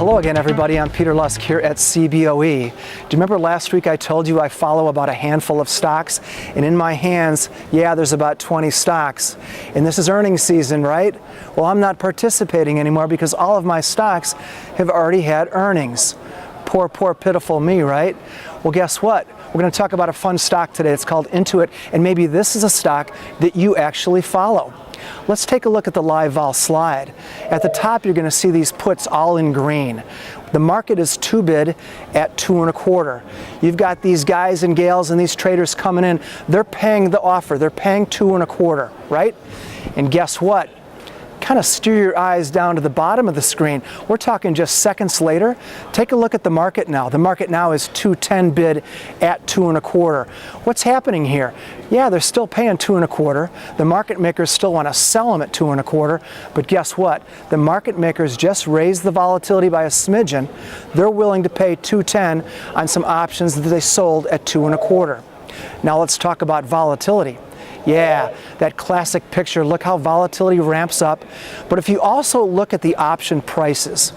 Hello again, everybody. I'm Peter Lusk here at CBOE. Do you remember last week I told you I follow about a handful of stocks? And in my hands, yeah, there's about 20 stocks. And this is earnings season, right? Well, I'm not participating anymore because all of my stocks have already had earnings. Poor, pitiful me, right? Well, guess what? We're going to talk about a fun stock today. It's called Intuit, and maybe this is a stock that you actually follow. Let's take a look at the live vol slide. At the top, you're going to see these puts all in green. The market is to bid at 2.25. You've got these guys and gals and these traders coming in. They're paying the offer. They're paying 2.25, right? And guess what? Kind of steer your eyes down to the bottom of the screen. We're talking just seconds later. Take a look at the market now. The market now is 210 bid at 2.25. What's happening here? Yeah, they're still paying 2.25. The market makers still want to sell them at 2.25. But guess what? The market makers just raised the volatility by a smidgen. They're willing to pay 210 on some options that they sold at 2.25. Now let's talk about volatility. Yeah, that classic picture. Look how volatility ramps up. But if you also look at the option prices,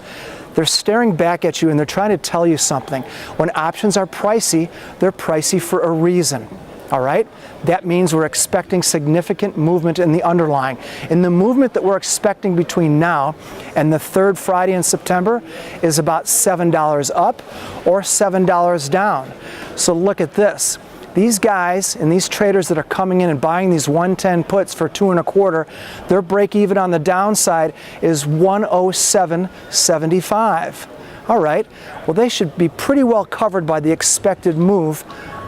they're staring back at you and they're trying to tell you something. When options are pricey, they're pricey for a reason. All right? That means we're expecting significant movement in the underlying. And the movement that we're expecting between now and the third Friday in September is about $7 up or $7 down. So look at this. These guys and these traders that are coming in and buying these 110 puts for 2.25, their break even on the downside is 107.75. All right, well, they should be pretty well covered by the expected move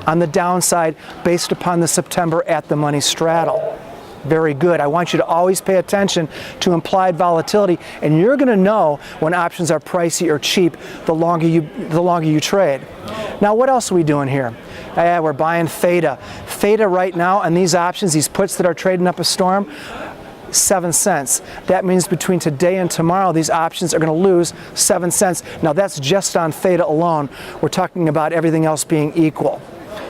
on the downside based upon the September at the money straddle. Very good. I want you to always pay attention to implied volatility, and you're going to know when options are pricey or cheap the longer you trade. Now, what else are we doing here? Yeah, we're buying theta. Theta right now on these options, these puts that are trading up a storm, 7 cents. That means between today and tomorrow, these options are going to lose 7 cents. Now, that's just on theta alone. We're talking about everything else being equal.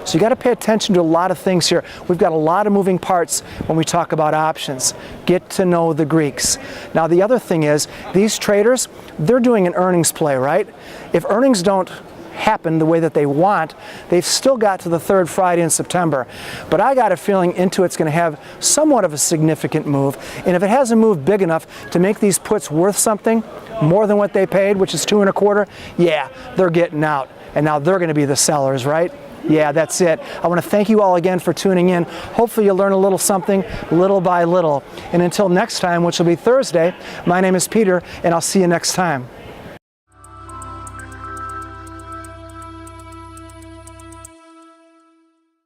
So you got to pay attention to a lot of things here. We've got a lot of moving parts when we talk about options. Get to know the Greeks. Now, the other thing is, these traders, they're doing an earnings play, right? If earnings don't happen the way that they want, they've still got to the third Friday in September. But I got a feeling Intuit's going to have somewhat of a significant move. And if it has a move big enough to make these puts worth something, more than what they paid, which is 2.25, yeah, they're getting out. And now they're going to be the sellers, right? Yeah, that's it. I want to thank you all again for tuning in. Hopefully you'll learn a little something, little by little. And until next time, which will be Thursday, my name is Peter, and I'll see you next time.